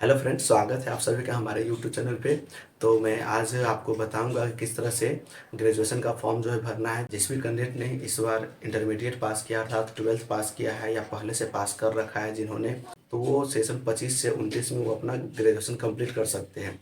Hello friends, स्वागत है आप सभी का हमारे यूट्यूब चैनल पे। तो मैं आज आपको बताऊंगा कि किस तरह से ग्रेजुएशन का फॉर्म जो है भरना है। जिस भी कैंडिडेट ने इस बार इंटरमीडिएट पास किया अर्थात 12th पास किया है या पहले से पास कर रखा है जिन्होंने, तो वो सेशन 25 से 29 में वो अपना ग्रेजुएशन कंप्लीट कर सकते हैं।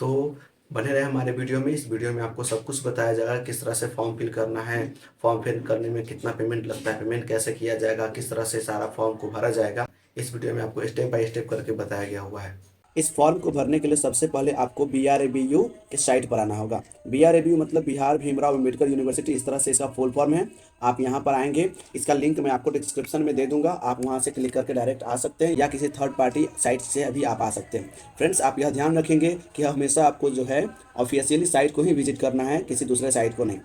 तो बने रहे हमारे वीडियो में। इस वीडियो में आपको सब कुछ बताया जाएगा, किस तरह से फॉर्म फिल करना है, फॉर्म फिल करने में कितना पेमेंट लगता है, पेमेंट कैसे किया जाएगा, किस तरह से सारा फॉर्म को भरा जाएगा। इस वीडियो में आपको स्टेप बाय स्टेप करके बताया गया हुआ है। इस फॉर्म को भरने के लिए सबसे पहले आपको BRABU के साइट पर आना होगा। BRABU मतलब बिहार भीमराव अम्बेडकर यूनिवर्सिटी, इस तरह से इसका फुल फॉर्म है। आप यहाँ पर आएंगे, इसका लिंक मैं आपको डिस्क्रिप्शन में दे दूंगा, आप वहाँ से क्लिक करके डायरेक्ट आ सकते हैं या किसी थर्ड पार्टी साइट से अभी आप आ सकते हैं। फ्रेंड्स, आप यह ध्यान रखेंगे कि हमेशा आपको जो है ऑफिशियली साइट को ही विजिट करना है, किसी दूसरे साइट को नहीं।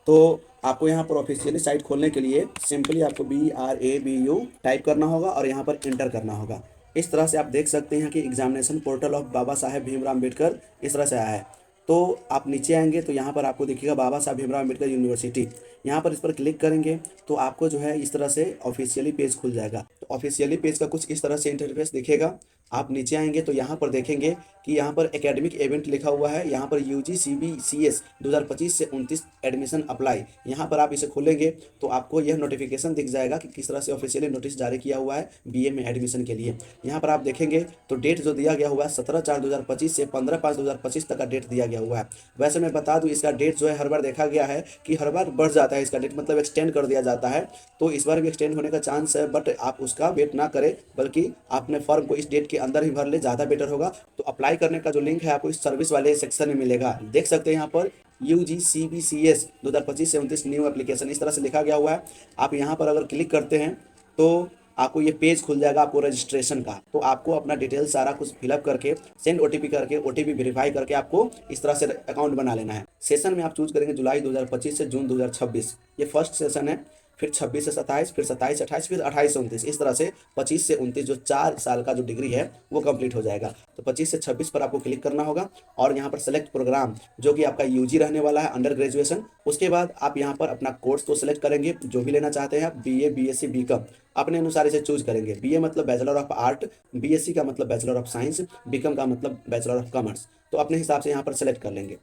तो आपको यहाँ पर ऑफिशियली साइट खोलने के लिए सिंपली आपको BRABU टाइप करना होगा और यहाँ पर इंटर करना होगा। इस तरह से आप देख सकते हैं कि examination portal of Baba Saheb Bhimrao Ambedkar इस तरह से आया है। तो आप नीचे आएंगे तो यहाँ पर आपको दिखेगा बाबा साहेब भीमराव अम्बेडकर यूनिवर्सिटी। यहाँ पर इस पर क्लिक करेंगे तो आपको जो है इस तरह से ऑफिशियली पेज खुल जाएगा। तो ऑफिशियली पेज का कुछ इस तरह से इंटरफेस दिखेगा। आप नीचे आएंगे तो यहाँ पर देखेंगे कि यहाँ पर एकेडमिक इवेंट लिखा हुआ है, यहाँ पर UGCBCS 2025 से 29 एडमिशन अप्लाई। यहाँ पर आप इसे खोलेंगे तो आपको यह नोटिफिकेशन दिख जाएगा कि किस तरह से ऑफिशियली नोटिस जारी किया हुआ है BA में एडमिशन के लिए। यहाँ पर आप देखेंगे तो डेट जो दिया गया हुआ है 17/4/2025 से 15/5/2025 तक का डेट दिया गया हुआ है। वैसे मैं बता दूं, इसका डेट जो है हर बार देखा गया है कि हर बार बढ़ जाता है, इसका डेट मतलब एक्सटेंड कर दिया जाता है। तो इस बार भी एक्सटेंड होने का चांस है, बट आप उसका वेट ना करें, बल्कि आपने फॉर्म को इस डेट के अंदर ही भर ले, ज़्यादा बेटर होगा। तो अप्लाई करने का जो लिंक है आपको इस सर्विस वाले सेक्शन में मिलेगा। देख सकते हैं यहाँ पर UGCBCS 2025 से 29 न्यू एप्लीकेशन इस तरह से लिखा गया हुआ है। आप यहाँ पर अगर क्लिक करते हैं तो आपको ये पेज खुल जाएगा आपको रजिस्ट्रेशन का। तो आपको अपना डिटेल सारा कुछ फिलअप करके सेंड OTP करके OTP वेरीफाई करके आपको इस तरह से अकाउंट बना लेना है। सेशन में आप चूज करेंगे जुलाई 2025 से जून 2026, ये फर्स्ट सेशन है। फिर 26 से 27, फिर 27 से 28, फिर 28 से 29, इस तरह से 25 से 29 जो 4 साल का जो डिग्री है वो कंप्लीट हो जाएगा। तो 25 से 26 पर आपको क्लिक करना होगा और यहाँ पर सेलेक्ट प्रोग्राम जो कि आपका UG रहने वाला है, अंडर ग्रेजुएशन। उसके बाद आप यहाँ पर अपना कोर्स को सिलेक्ट करेंगे, जो भी लेना चाहते हैं आप, BA BSc BCom अपने अनुसार इसे चूज करेंगे। BA मतलब बैचलर ऑफ आर्ट, BSc का मतलब बैचलर ऑफ साइंस, BCom का मतलब बैचलर ऑफ कॉमर्स। तो अपने हिसाब से यहाँ पर सेलेक्ट कर लेंगे।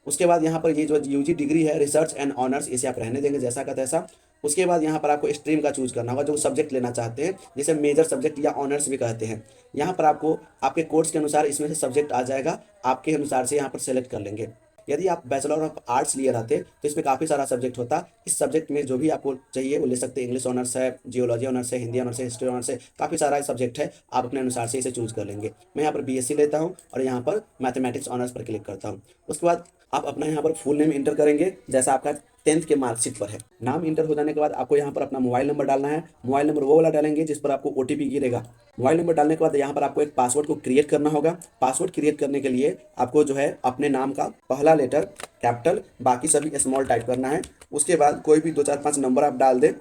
उसके बाद यहाँ पर ये जो UG डिग्री है रिसर्च एंड ऑनर्स, इसे आप रहने देंगे जैसा का तैसा। उसके बाद यहाँ पर आपको स्ट्रीम का चूज करना होगा, जो सब्जेक्ट लेना चाहते हैं, जिसे मेजर सब्जेक्ट या ऑनर्स भी कहते हैं। यहाँ पर आपको आपके कोर्स के अनुसार इसमें से सब्जेक्ट आ जाएगा, आपके अनुसार से यहाँ पर सेलेक्ट कर लेंगे। यदि आप बैचलर ऑफ आर्ट्स लिए रहते तो इसमें काफ़ी सारा सब्जेक्ट होता। इस सब्जेक्ट में जो भी आपको चाहिए वो ले सकते हैं। इंग्लिश ऑनर्स है, जियोलॉजी ऑनर्स है, हिंदी ऑनर्स है, हिस्ट्री ऑनर्स है, काफ़ी सारा सब्जेक्ट है। आप अपने अनुसार से इसे चूज कर लेंगे। मैं यहाँ पर BSc लेता हूँ और यहाँ पर मैथमेटिक्स ऑनर्स पर क्लिक करता हूँ। उसके बाद आप अपना यहाँ पर फुल नेम इंटर करेंगे जैसा आपका 10th के मार्कशीट पर है। नाम इंटर हो जाने के बाद आपको यहाँ पर अपना मोबाइल नंबर डालना है। मोबाइल नंबर वो वाला डालेंगे जिस पर आपको OTP गिरेगा। मोबाइल नंबर डालने के बाद यहाँ पर आपको एक पासवर्ड को क्रिएट करना होगा। पासवर्ड क्रिएट करने के लिए आपको जो है अपने नाम का पहला लेटर कैपिटल, बाकी सभी स्मॉल टाइप करना है। उसके बाद कोई भी 2 4 5 नंबर आप डाल दें।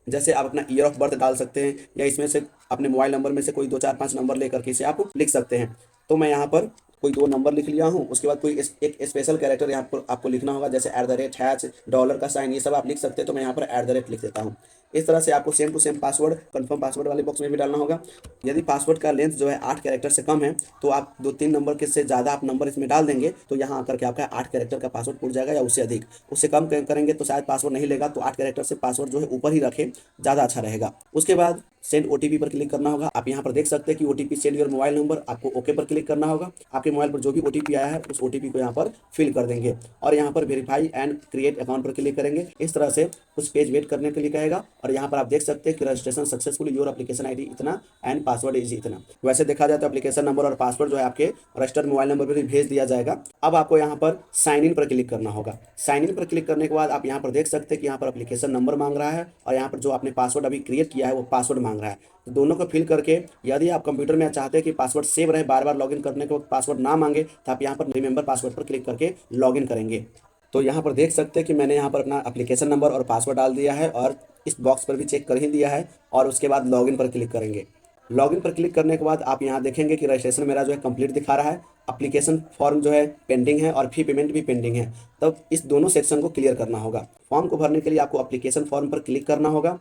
जैसे आप अपना ईयर ऑफ बर्थ डाल सकते हैं या इसमें से अपने मोबाइल नंबर में से कोई 2 4 5 नंबर लेकर के इसे आप लिख सकते हैं। तो मैं यहाँ पर कोई 2 नंबर लिख लिया हूँ। उसके बाद कोई एक स्पेशल कैरेक्टर यहाँ पर आपको लिखना होगा, जैसे @ डॉलर का साइन, ये सब आप लिख सकते हैं। तो मैं यहाँ पर @ लिख देता हूँ। इस तरह से आपको same to same password confirm password वाले बॉक्स में भी डालना होगा। यदि पासवर्ड का लेंथ जो है 8 कैरेक्टर से कम है तो आप 2 3 नंबर के से ज़्यादा आप नंबर इसमें डाल देंगे तो यहाँ आकर के आपका 8 कैरेक्टर का पासवर्ड उड़ जाएगा या उससे अधिक। उससे कम करेंगे तो शायद पासवर्ड नहीं लेगा, तो 8 कैरेक्टर से पासवर्ड जो है ऊपर ही रखें, ज़्यादा अच्छा रहेगा। उसके बाद सेंड OTP पर क्लिक करना होगा। आप यहाँ पर देख सकते हैं कि OTP send your mobile number, आपको ओके पर क्लिक करना होगा। आपके मोबाइल पर जो भी OTP आया है उस OTP को यहाँ पर फिल कर देंगे और यहाँ पर वेरीफाई एंड क्रिएट अकाउंट पर क्लिक करेंगे। इस तरह से कुछ पेज वेट करने के लिए कहेगा और यहाँ पर आप देख सकते हैं कि registration successful, your application ID इतना एंड पासवर्ड इज इतना। वैसे देखा जाए तो एप्लीकेशन नंबर और पासवर्ड जो है आपके रजिस्टर्ड मोबाइल नंबर पर भी भेज दिया जाएगा। अब आपको यहाँ पर साइन इन पर क्लिक करना होगा। साइन इन पर क्लिक करने के बाद आप यहाँ पर देख सकते हैं कि यहाँ पर एप्लीकेशन नंबर मांग रहा है और यहाँ पर जो आपने पासवर्ड अभी क्रिएट किया है वो पासवर्ड मांग रहा है। तो दोनों को फिल करके, यदि आप कंप्यूटर में चाहते हैं कि पासवर्ड सेव रहे, बार बार लॉगिन करने के वक्त पासवर्ड ना मांगे, तो आप यहाँ पर रिमेंबर पासवर्ड पर क्लिक करके लॉगिन करेंगे। तो यहाँ पर देख सकते हैं कि मैंने यहाँ पर अपना एप्लीकेशन नंबर और पासवर्ड डाल दिया है और इस बॉक्स पर भी चेक कर ही दिया है और उसके बाद लॉगिन पर क्लिक करेंगे। लॉगिन पर क्लिक करने के बाद आप यहाँ देखेंगे कि रजिस्ट्रेशन मेरा जो है कंप्लीट दिखा रहा है, एप्लीकेशन फॉर्म जो है पेंडिंग है और फी पेमेंट भी पेंडिंग है। तब इस दोनों सेक्शन को क्लियर करना होगा। फॉर्म को भरने के लिए आपको एप्लीकेशन फॉर्म पर क्लिक करना होगा।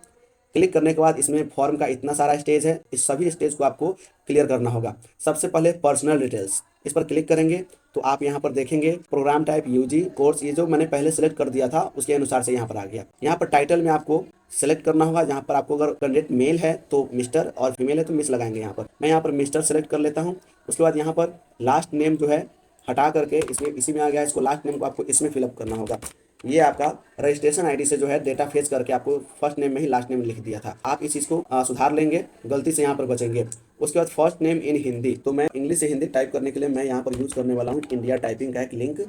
क्लिक करने के बाद इसमें फॉर्म का इतना सारा स्टेज है, इस सभी स्टेज को आपको क्लियर करना होगा। सबसे पहले पर्सनल डिटेल्स, इस पर क्लिक करेंगे तो आप यहाँ पर देखेंगे प्रोग्राम टाइप यूजी कोर्स, ये जो मैंने पहले सेलेक्ट कर दिया था उसके अनुसार से यहाँ पर आ गया। यहाँ पर टाइटल में आपको सेलेक्ट करना होगा, जहाँ पर आपको अगर कैंडिडेट मेल है तो मिस्टर और फीमेल है तो मिस लगाएंगे। यहाँ पर मैं यहाँ पर मिस्टर सेलेक्ट कर लेता हूँ। उसके बाद यहाँ पर लास्ट नेम जो है हटा करके इसमें इसी में आ गया, इसको लास्ट नेम को आपको इसमें फिलअप करना होगा। ये आपका रजिस्ट्रेशन आईडी से जो है डेटा फेच करके आपको फर्स्ट नेम में ही लास्ट नेम लिख दिया था। आप इस चीज़ को सुधार लेंगे, गलती से यहाँ पर बचेंगे। उसके बाद फर्स्ट नेम इन हिंदी, तो मैं इंग्लिश से हिंदी टाइप करने के लिए मैं यहाँ पर यूज़ करने वाला हूँ इंडिया टाइपिंग का एक लिंक।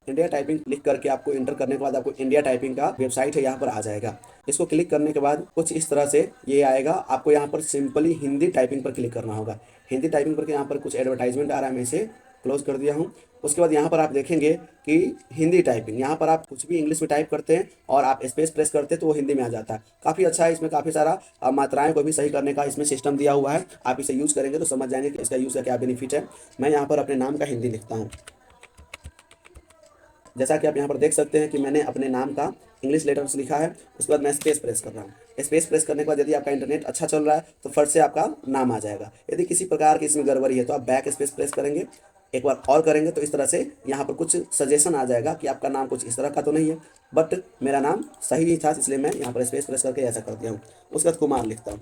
इंडिया टाइपिंग क्लिक करके आपको इंटर करने के बाद आपको इंडिया टाइपिंग का वेबसाइट है यहाँ पर आ जाएगा। इसको क्लिक करने के बाद कुछ इस तरह से ये आएगा। आपको यहाँ पर सिंपली हिंदी टाइपिंग पर क्लिक करना होगा। हिंदी टाइपिंग पर यहाँ पर कुछ एडवर्टाइजमेंट आ रहा है, मैं इसे क्लोज कर दिया हूँ। उसके बाद यहाँ पर आप देखेंगे कि हिंदी टाइपिंग, यहाँ पर आप कुछ भी इंग्लिश में टाइप करते हैं और आप स्पेस प्रेस करते हैं तो वो हिंदी में आ जाता है। काफ़ी अच्छा है, इसमें काफ़ी सारा मात्राएं को भी सही करने का इसमें सिस्टम दिया हुआ है। आप इसे यूज़ करेंगे तो समझ जाएंगे कि इसका यूज़ का क्या बेनिफिट है। मैं यहाँ पर अपने नाम का हिंदी लिखता हूँ। जैसा कि आप यहाँ पर देख सकते हैं कि मैंने अपने नाम का इंग्लिश लेटर्स लिखा है। उसके बाद मैं स्पेस प्रेस कर रहा हूँ। स्पेस प्रेस करने के बाद यदि आपका इंटरनेट अच्छा चल रहा है तो फट से आपका नाम आ जाएगा। यदि किसी प्रकार की इसमें गड़बड़ी है तो आप बैक स्पेस प्रेस करेंगे, एक बार और करेंगे तो इस तरह से यहाँ पर कुछ सजेशन आ जाएगा कि आपका नाम कुछ इस तरह का तो नहीं है, बट मेरा नाम सही ही था इसलिए मैं यहाँ पर स्पेस प्रेस करके ऐसा कर दिया हूँ। उसके बाद कुमार लिखता हूँ,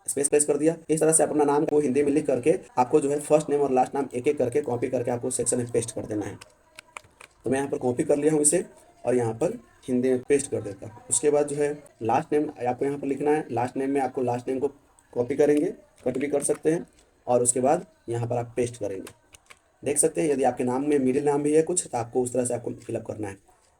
स्पेस प्रेस कर दिया। इस तरह से अपना नाम को हिंदी में लिख करके आपको जो है फर्स्ट नेम और लास्ट नाम एक एक करके कॉपी करके आपको सेक्शन में पेस्ट कर देना है। तो मैं यहाँ पर कॉपी कर लिया हूँ इसे और यहाँ पर हिंदी में पेस्ट कर देता हूँ। उसके बाद जो है लास्ट नेम आपको यहाँ पर लिखना है। लास्ट नेम में आपको लास्ट नेम को कॉपी करेंगे, कट भी कर सकते हैं, और उसके बाद यहाँ पर आप पेस्ट करेंगे। देख सकते हैं यदि आपके नाम में मिडिल नाम भी है कुछ तो आपको उस तरह से आपको फिलअप करना है।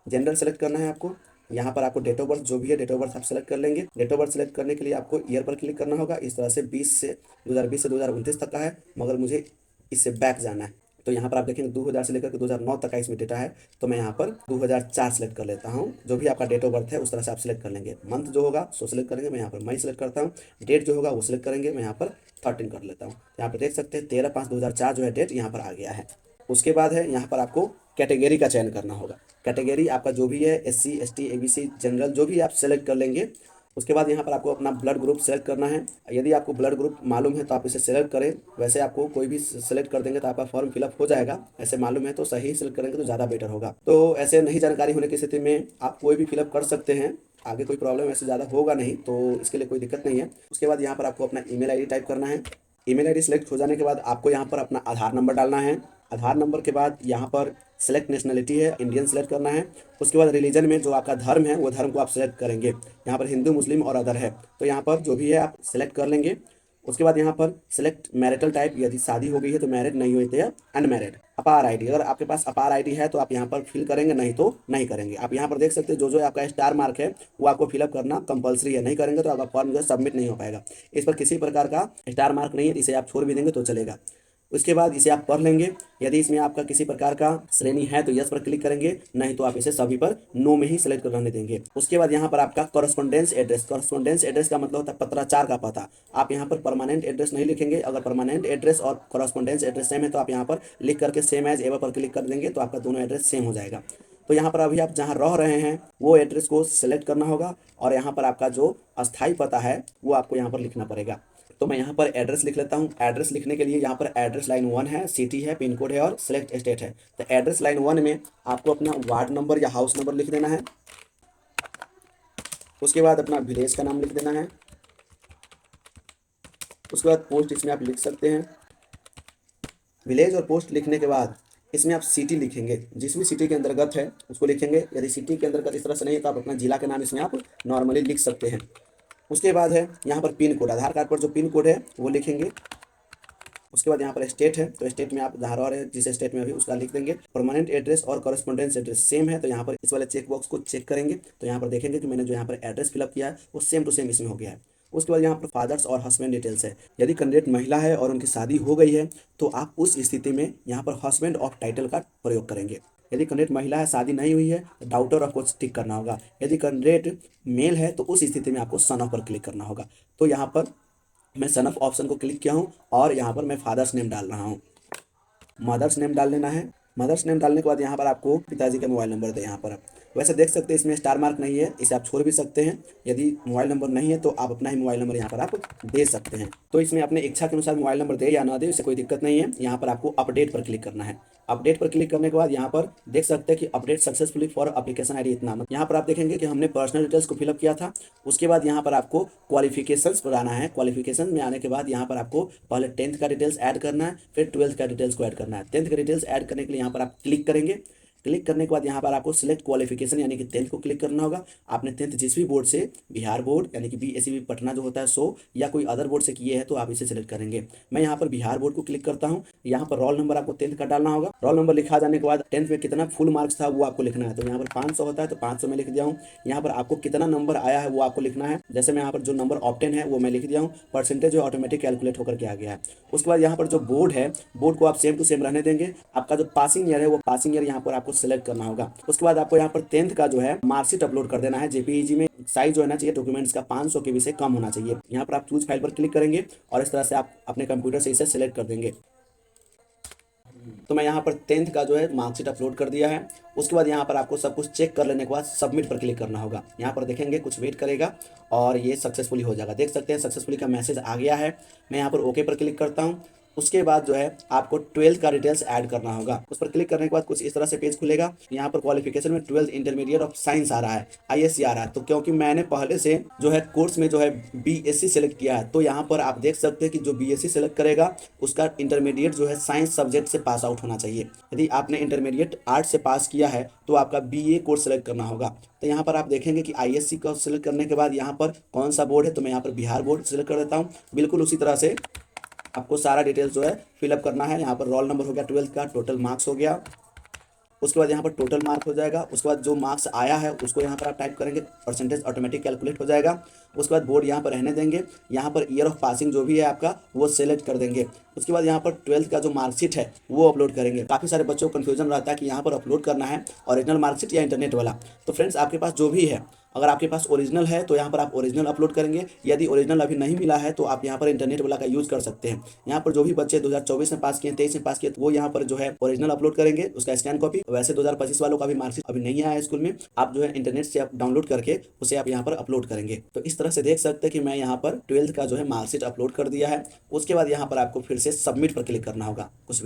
जेंडर सेलेक्ट करना है आपको। यहाँ पर आपको डेट ऑफ बर्थ जो भी है डेट ऑफ बर्थ आप सेलेक्ट कर लेंगे। डेट ऑफ बर्थ सेलेक्ट करने के लिए आपको ईयर पर क्लिक करना होगा। इस तरह से 2020 से 2029 तक का है, मगर मुझे इससे बैक जाना है। तो यहाँ पर आप देखेंगे 2000 से लेकर के 2009 तक का इसमें डेटा है, तो मैं यहाँ पर 2004 सेलेक्ट कर लेता हूँ। जो भी आपका डेट ऑफ बर्थ है उस तरह से आप सेलेक्ट कर लेंगे। मंथ जो होगा सो सेलेक्ट करेंगे, मैं यहाँ पर मई सेलेक्ट करता हूँ। डेट जो होगा वो सिलेक्ट करेंगे, मैं यहाँ पर 13 कर लेता हूँ। यहाँ पर देख सकते हैं 13/5/2004 जो है डेट यहाँ पर आ गया है। उसके बाद है यहाँ पर आपको कैटेगरी का चयन करना होगा। कैटेगरी आपका जो भी है SC ST ABC जनरल जो भी आप सेलेक्ट कर लेंगे। उसके बाद यहाँ पर आपको अपना ब्लड ग्रुप सेलेक्ट करना है। यदि आपको ब्लड ग्रुप मालूम है तो आप इसे सेलेक्ट करें, वैसे आपको कोई भी सेलेक्ट कर देंगे तो आपका फॉर्म फिलअप हो जाएगा। ऐसे मालूम है तो सही सेलेक्ट करेंगे तो ज़्यादा बेटर होगा। तो ऐसे नहीं जानकारी होने की स्थिति में आप कोई भी फिलअप कर सकते हैं, आगे कोई प्रॉब्लम ऐसे ज़्यादा होगा नहीं, तो इसके लिए कोई दिक्कत नहीं है। उसके बाद यहाँ पर आपको अपना ईमेल आईडी टाइप करना है। ईमेल आईडी सेलेक्ट हो जाने के बाद आपको यहाँ पर अपना आधार नंबर डालना है। आधार नंबर के बाद यहाँ पर सेलेक्ट नेशनलिटी है, इंडियन सेलेक्ट करना है। उसके बाद रिलीजन में जो आपका धर्म है वो धर्म को आप सेलेक्ट करेंगे। यहाँ पर हिंदू मुस्लिम और अदर है, तो यहाँ पर जो भी है आप सेलेक्ट कर लेंगे। उसके बाद यहाँ पर सेलेक्ट मैरिटल टाइप, यदि शादी हो गई है तो मैरिड, नहीं हुई तो अनमैरिड। अपार आईडी, अगर आपके पास अपार आईडी है तो आप यहाँ पर फिल करेंगे, नहीं तो नहीं करेंगे। आप यहाँ पर देख सकते हैं जो आपका स्टार मार्क है वो आपको फिलअप करना कंपलसरी है। नहीं करेंगे तो आपका फॉर्म जो है सबमिट नहीं हो पाएगा। इस पर किसी प्रकार का स्टार मार्क नहीं है, इसे आप छोड़ भी देंगे तो चलेगा। उसके बाद इसे आप पढ़ लेंगे। यदि इसमें आपका किसी प्रकार का श्रेणी है तो यस पर क्लिक करेंगे, नहीं तो आप इसे सभी पर नो में ही सेलेक्ट करने देंगे। उसके बाद यहाँ पर आपका कॉरेस्पोंडेंस एड्रेस, कॉरेस्पोंडेंस एड्रेस का मतलब होता है पत्राचार का पता। आप यहाँ पर परमानेंट एड्रेस नहीं लिखेंगे। अगर परमानेंट एड्रेस और कॉरेस्पोंडेंस एड्रेस सेम है तो आप यहाँ पर लिख करके सेम एज एवर पर क्लिक कर देंगे, तो आपका दोनों एड्रेस सेम हो जाएगा। तो यहाँ पर अभी आप जहाँ रह रहे हैं वो एड्रेस को सिलेक्ट करना होगा, और यहाँ पर आपका जो अस्थायी पता है वो आपको यहाँ पर लिखना पड़ेगा। तो मैं यहाँ पर एड्रेस लिख लेता हूँ। एड्रेस लिखने के लिए यहाँ पर एड्रेस लाइन 1 है, सिटी है, पिन कोड है और सिलेक्ट स्टेट है। तो एड्रेस लाइन 1 में आपको अपना वार्ड नंबर या हाउस नंबर लिख देना है। उसके बाद अपना विलेज का नाम लिख देना है। उसके बाद पोस्ट इसमें आप लिख सकते हैं। विलेज और पोस्ट लिखने के बाद इसमें आप सिटी लिखेंगे, जिस भी सिटी के अंतर्गत है उसको लिखेंगे। यदि सिटी के अंतर्गत इस तरह से नहीं है तो आप अपना जिला का नाम इसमें आप नॉर्मली लिख सकते हैं। उसके बाद है यहाँ पर पिन कोड, आधार कार्ड पर जो पिन कोड है वो लिखेंगे। उसके बाद यहाँ पर स्टेट है तो स्टेट में आप जहाँ रह रहे हैं जिस स्टेट में अभी उसका लिख देंगे। परमानेंट एड्रेस और कॉरेस्पोंडेंस एड्रेस सेम है तो यहाँ पर इस वाले चेक बॉक्स को चेक करेंगे, तो यहाँ पर देखेंगे कि मैंने जो यहाँ पर एड्रेस फिलअप किया है वो सेम टू सेम इसमें हो गया है। उसके बाद यहाँ पर फादर्स और हस्बैंड डिटेल्स है। यदि कैंडिडेट महिला है और उनकी शादी हो गई है तो आप उस स्थिति में यहाँ पर हस्बैंड ऑफ टाइटल का प्रयोग करेंगे। यदि कैंडिडेट महिला है, शादी नहीं हुई है तो डाउटर ऑफ को टिक करना होगा। यदि कैंडिडेट मेल है तो उस स्थिति में आपको सन ऑफ पर क्लिक करना होगा। तो यहाँ पर मैं सन ऑफ ऑप्शन को क्लिक किया हूँ और यहाँ पर मैं फादर्स नेम डाल रहा हूँ। मदर्स नेम डाल लेना है। मदर्स नेम डालने के बाद यहाँ पर आपको पिताजी का मोबाइल नंबर दे, यहाँ पर वैसे देख सकते हैं इसमें स्टार मार्क नहीं है, इसे आप छोड़ भी सकते हैं। यदि मोबाइल नंबर नहीं है तो आप अपना ही मोबाइल नंबर यहाँ पर आप दे सकते हैं। तो इसमें अपने इच्छा के अनुसार मोबाइल नंबर दे या ना दे, इससे कोई दिक्कत नहीं है। यहाँ पर आपको अपडेट पर क्लिक करना है। अपडेट पर क्लिक करने के बाद यहाँ पर देख सकते हैं कि update successfully for application ID इतना। यहाँ पर आप देखेंगे कि हमने पर्सनल डिटेल्स को फिलअप किया था। उसके बाद यहाँ पर आपको क्वालिफिकेशंस पर आना है। क्वालिफिकेशन में आने के बाद यहाँ पर आपको पहले 10th का डिटेल्स ऐड करना है, फिर 12th का डिटेल्स को ऐड करना है। 10th का डिटेल्स ऐड करने के लिए यहाँ पर आप क्लिक करेंगे। क्लिक करने के बाद यहाँ पर आपको सिलेक्ट क्वालिफिकेशन यानी कि 10th को क्लिक करना होगा। आपने 10th जिस भी बोर्ड से, बिहार बोर्ड यानी कि बीएससी पटना जो होता है सो, या कोई अदर बोर्ड से किए हैं तो आप इसे सिलेक्ट करेंगे। मैं यहाँ पर बिहार बोर्ड को क्लिक करता हूँ। यहाँ पर रोल नंबर आपको 10th का डालना होगा। रोल नंबर लिखा जाने के बाद 10th में कितना फुल मार्क्स था वो आपको लिखना है। तो यहाँ पर 500 होता है तो 500 में लिख दिया हूँ। यहाँ पर आपको कितना नंबर आया है वो आपको लिखना है। जैसे मैं यहाँ पर जो नंबर ऑप्टेन है वो मैं लिख दिया हूँ। परसेंटेज जो ऑटोमेटिक कैलकुलेट होकर के आ गया है। उसके बाद यहाँ पर जो बोर्ड है, बोर्ड को आप सेम टू सेम रहने देंगे। आपका जो पासिंग ईयर है वो पासिंग ईयर यहाँ पर आपको सिलेक्ट करना होगा। उसके बाद आपको यहाँ पर 10th का जो है मार्कशीट अपलोड कर देना है। जेपीईजी में साइज जो होना चाहिए डॉक्यूमेंट्स का 500 KB से कम होना चाहिए। यहाँ पर आप चूज फाइल पर क्लिक करेंगे और इस तरह से आप अपने कंप्यूटर से इसे सिलेक्ट कर देंगे। तो मैं यहाँ पर 10th का जो है मार्कशीट अपलोड कर दिया है। उसके बाद यहाँ पर आपको सब कुछ चेक कर लेने के बाद सबमिट पर क्लिक करना होगा। यहाँ पर देखेंगे कुछ वेट करेगा और ये सक्सेसफुली हो जाएगा। देख सकते हैं सक्सेसफुली का मैसेज आ गया है। मैं यहाँ पर ओके पर क्लिक करता हूँ। उसके बाद जो है आपको 12th का डिटेल्स ऐड करना होगा। उस पर क्लिक करने के बाद कुछ इस तरह से पेज खुलेगा। यहाँ पर क्वालिफिकेशन में 12th इंटरमीडिएट ऑफ साइंस आ रहा है, ISC आ रहा है। तो क्योंकि मैंने पहले से जो है कोर्स में जो है BSc सेलेक्ट किया है, तो यहाँ पर आप देख सकते हैं कि जो BSc सेलेक्ट करेगा उसका इंटरमीडिएट जो है साइंस सब्जेक्ट से पास आउट होना चाहिए। यदि आपने इंटरमीडिएट आर्ट से पास किया है तो आपका BA कोर्स सेलेक्ट करना होगा। तो यहाँ पर आप देखेंगे कि ISC का सेलेक्ट करने के बाद यहाँ पर कौन सा बोर्ड है, तो मैं यहाँ पर बिहार बोर्ड सेलेक्ट कर देता हूँ। बिल्कुल उसी तरह से आपको सारा डिटेल्स जो है फिलअप करना है। यहाँ पर रोल नंबर हो गया 12th का, टोटल मार्क्स हो गया। उसके बाद यहाँ पर टोटल मार्क हो जाएगा। उसके बाद जो मार्क्स आया है उसको यहाँ पर आप टाइप करेंगे, परसेंटेज ऑटोमेटिक कैलकुलेट हो जाएगा। उसके बाद बोर्ड यहाँ पर रहने देंगे। यहाँ पर ईयर ऑफ पासिंग जो भी है आपका वो सेलेक्ट कर देंगे। उसके बाद यहाँ पर 12th का जो मार्कशीट है वो अपलोड करेंगे। काफ़ी सारे बच्चों को कन्फ्यूजन रहता है कि यहाँ पर अपलोड करना है ओरिजिनल मार्कशीट या इंटरनेट वाला। तो फ्रेंड्स आपके पास जो भी है, अगर आपके पास ओरिजिनल है तो यहाँ पर आप ओरिजिनल अपलोड करेंगे। यदि ओरिजिनल अभी नहीं मिला है तो आप यहाँ पर इंटरनेट वाला का यूज़ कर सकते हैं। यहाँ पर जो भी बच्चे 2024 में पास किए, 23 में पास किए, तो वो यहाँ पर जो है ओरिजिनल अपलोड करेंगे, उसका स्कैन कॉपी। वैसे 2025 वालों का भी मार्कशीट अभी नहीं आया है स्कूल में, आप जो है इंटरनेट से आप डाउनलोड करके उसे आप यहाँ पर अपलोड करेंगे। तो इस तरह से देख सकते हैं कि मैं यहाँ पर 12th का जो है मार्कशीट अपलोड कर दिया है। उसके बाद यहाँ पर आपको फिर से सबमिट पर क्लिक करना होगा। कुछ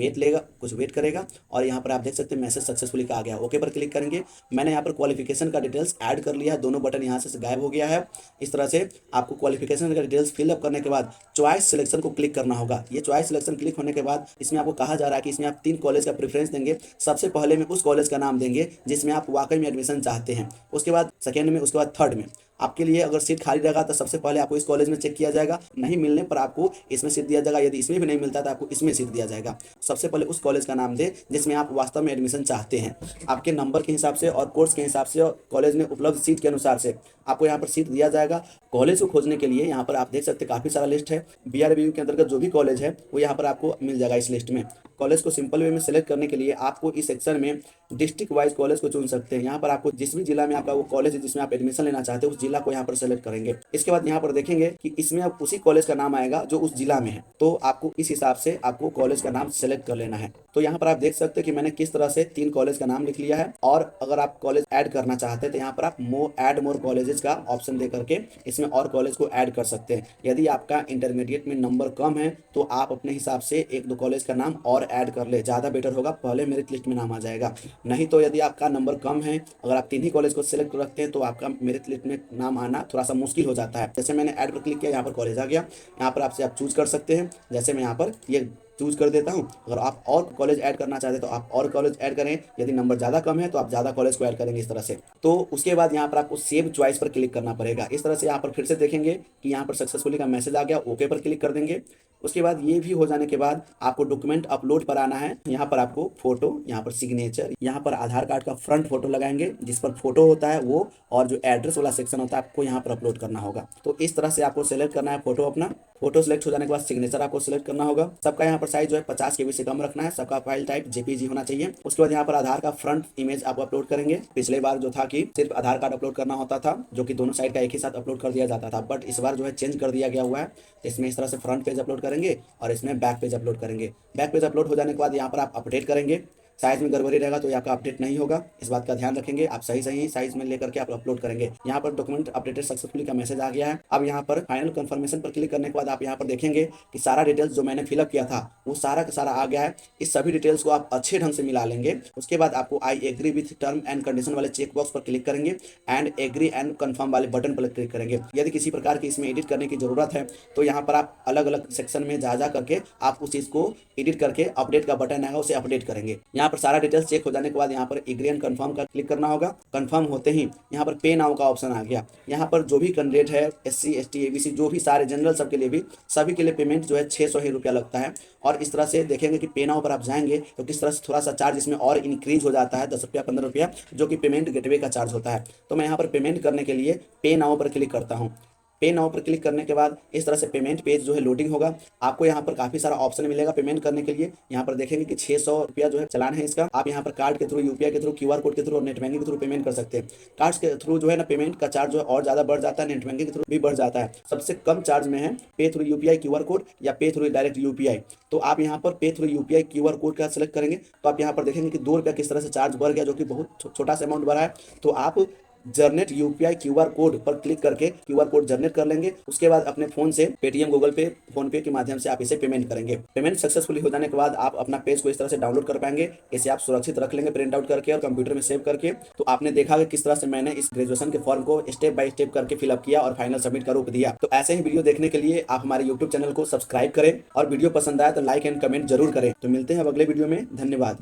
वेट करेगा और यहाँ पर आप देख सकते हैं मैसेज सक्सेसफुली का आ गया। ओके पर क्लिक करेंगे। मैंने यहाँ पर क्वालिफिकेशन का डिटेल्स ऐड कर लिया है, दोनों बटन यहाँ से गायब हो गया है। इस तरह से आपको क्वालिफिकेशन का डिटेल्स फिलअप करने के बाद चॉइस सिलेक्शन को क्लिक करना होगा। ये चॉइस सिलेक्शन क्लिक होने के बाद इसमें आपको कहा जा रहा है कि इसमें आप 3 कॉलेज का प्रेफरेंस देंगे। सबसे पहले में उस कॉलेज का नाम देंगे जिसमें आप वाकई में एडमिशन चाहते हैं। उसके बाद सेकेंड में, उसके बाद थर्ड में। आपके लिए अगर सीट खाली रहेगा तो सबसे पहले आपको इस कॉलेज में चेक किया जाएगा, नहीं मिलने पर आपको इसमें सीट दिया जाएगा। यदि इसमें भी नहीं मिलता तो आपको इसमें सीट दिया जाएगा। सबसे पहले उस कॉलेज का नाम दे जिसमें आप वास्तव में एडमिशन चाहते हैं। आपके नंबर के हिसाब से और कोर्स के हिसाब से और कॉलेज में उपलब्ध सीट के अनुसार से आपको यहाँ पर सीट दिया जाएगा। कॉलेज को खोजने के लिए यहाँ पर आप देख सकते हैं काफ़ी सारा लिस्ट है। BRBU के अंतर्गत जो भी कॉलेज है वो यहाँ पर आपको मिल जाएगा इस लिस्ट में। कॉलेज को सिंपल वे में सेलेक्ट करने के लिए आपको इस सेक्शन में डिस्ट्रिक्ट वाइज कॉलेज को चुन सकते हैं। यहाँ पर आपको जिस भी जिला में आपका वो कॉलेज है जिसमें आप एडमिशन लेना चाहते हैं उस जिला को यहाँ पर सेलेक्ट करेंगे। इसके बाद यहाँ पर देखेंगे कि इसमें अब उसी कॉलेज का नाम आएगा जो उस जिला में है, तो आपको इस हिसाब से आपको कॉलेज का नाम सेलेक्ट कर लेना है। तो यहाँ पर आप देख सकते हैं कि मैंने किस तरह से 3 कॉलेज का नाम लिख लिया है। और अगर आप कॉलेज ऐड करना चाहते हैं तो यहाँ पर आप ऐड मोर कॉलेजेस का ऑप्शन दे करके इसमें और कॉलेज को ऐड कर सकते हैं। यदि आपका इंटरमीडिएट में नंबर कम है तो आप अपने हिसाब से 1-2 कॉलेज का नाम और ऐड कर ले, ज़्यादा बेटर होगा, पहले मेरिट लिस्ट में नाम आ जाएगा। नहीं तो यदि आपका नंबर कम है, अगर आप 3 ही कॉलेज को सिलेक्ट रखते हैं तो आपका मेरिट लिस्ट में नाम आना थोड़ा सा मुश्किल हो जाता है। जैसे मैंने ऐड पर क्लिक किया, यहाँ पर कॉलेज आ गया। यहाँ पर आपसे आप चूज कर सकते हैं। जैसे मैं यहाँ पर ये चूज कर देता हूँ। अगर आप और कॉलेज ऐड करना चाहते हैं तो आप और कॉलेज ऐड करें। यदि नंबर ज़्यादा कम है तो आप ज़्यादा कॉलेज को ऐड करेंगे इस तरह से। तो उसके बाद यहाँ पर आपको सेव चॉइस पर क्लिक करना पड़ेगा। इस तरह से यहाँ पर फिर से देखेंगे कि यहाँ पर सक्सेसफुली का मैसेज आ गया। ओके पर क्लिक कर देंगे। उसके बाद ये भी हो जाने के बाद आपको डॉक्यूमेंट अपलोड पर आना है। यहाँ पर आपको फोटो, यहाँ पर सिग्नेचर, यहाँ पर आधार कार्ड का फ्रंट फोटो लगाएंगे जिस पर फोटो होता है वो, और जो एड्रेस वाला सेक्शन होता है आपको यहाँ पर अपलोड करना होगा। तो इस तरह से आपको सेलेक्ट करना है फोटो अपना। फोटो सेलेक्ट हो जाने के बाद सिग्नेचर आपको सेलेक्ट करना होगा। सबका यहाँ पर साइज जो है 50 KB से कम रखना है। सबका फाइल टाइप JPG होना चाहिए। उसके बाद यहाँ पर आधार का फ्रंट इमेज आप अपलोड करेंगे। पिछले बार जो था कि सिर्फ आधार कार्ड अपलोड करना होता था, जो कि दोनों साइड का एक ही साथ अपलोड कर दिया जाता था, बट इस बार जो है चेंज कर दिया गया हुआ है। इसमें इस तरह से फ्रंट पेज अपलोड करेंगे और इसमें बैक पेज अपलोड करेंगे। बैक पेज अपलोड हो जाने के बाद यहाँ पर आप अपडेट करेंगे। साइज में गड़बड़ी रहेगा तो ये आपका अपडेट नहीं होगा। इस बात का ध्यान रखेंगे, आप सही साइज में लेकर के आप अपलोड करेंगे। यहाँ पर डॉक्यूमेंट अपडेटेड सक्सेसफुली का मैसेज आ गया है। अब यहाँ पर फाइनल कंफर्मेशन पर क्लिक करने के बाद आप यहाँ पर देखेंगे कि सारा डिटेल्स जो मैंने फिलअप किया था वो सारा का सारा आ गया है। इस सभी डिटेल्स को आप अच्छे ढंग से मिला लेंगे। उसके बाद आपको I agree with term and condition वाले चेक बॉक्स पर क्लिक करेंगे एंड एग्री एंड कंफर्म वाले बटन पर क्लिक करेंगे। यदि किसी प्रकार की इसमें एडिट करने की जरूरत है तो यहाँ पर आप अलग अलग सेक्शन में जा करके आप उस चीज को एडिट करके अपडेट का बटन आएगा उसे अपडेट करेंगे। यहाँ पर सारा डिटेल्स चेक हो जाने के बाद यहाँ पर एग्री एंड कंफर्म का क्लिक करना होगा। कंफर्म होते ही यहाँ पर पे नाउ का ऑप्शन आ गया। यहाँ पर जो भी कैंडिडेट है SC ST ABC जो भी सारे जनरल सबके लिए भी सभी के लिए पेमेंट जो है 600 ही रुपया लगता है। और इस तरह से देखेंगे कि पे नाउ पर आप जाएंगे तो किस तरह से थोड़ा सा चार्ज इसमें और इंक्रीज हो जाता है 10 रुपया 15 रुपया, जो कि पेमेंट गेटवे का चार्ज होता है। तो मैं यहाँ पर पेमेंट करने के लिए पे नाउ पर क्लिक करता हूँ। पे नाउ पर क्लिक करने के बाद इस तरह से पेमेंट पेज जो है लोडिंग होगा। आपको यहाँ पर काफी सारा ऑप्शन मिलेगा पेमेंट करने के लिए। यहाँ पर देखेंगे कि 600 रुपया जो है चलान है इसका। आप यहाँ पर कार्ड के थ्रू, यूपीआई के थ्रू, QR कोड के थ्रू और नेट बैंकिंग के थ्रू पेमेंट कर सकते हैं। कार्ड्स के थ्रू जो है ना पेमेंट का चार्ज जो है और ज्यादा बढ़ जाता है, नेट बैंकिंग के थ्रू भी बढ़ जाता है। सबसे कम चार्ज में है पे थ्रू यूपीआई QR कोड या पे थ्रू डायरेक्ट यूपीआई। तो आप यहाँ पर पे थ्रू यूपीआई QR कोड का सिलेक्ट करेंगे तो आप यहाँ पर देखेंगे कि 2 रुपया किस तरह से चार्ज बढ़ गया, जो कि बहुत छोटा सा अमाउंट बढ़ा है। तो आप जनरेट यूपीआई QR कोड पर क्लिक करके QR कोड जनरेट कर लेंगे। उसके बाद अपने फोन से पेटीएम, गूगल पे, फोन पे के माध्यम से आप इसे पेमेंट करेंगे। पेमेंट सक्सेसफुली हो जाने के बाद आप अपना पेज को इस तरह से डाउनलोड कर पाएंगे। इसे आप सुरक्षित रख लेंगे प्रिंट आउट करके और कंप्यूटर में सेव करके। तो आपने देखा कि किस तरह से मैंने इस ग्रेजुएशन के फॉर्म को स्टेप बाय स्टेप करके फिलअप किया और फाइनल सबमिट का रूप दिया। तो ऐसे ही वीडियो देखने के लिए आप हमारे यूट्यूब चैनल को सब्सक्राइब करें और वीडियो पसंद आए तो लाइक एंड कमेंट जरूर करें। तो मिलते हैं अब अगले वीडियो में। धन्यवाद।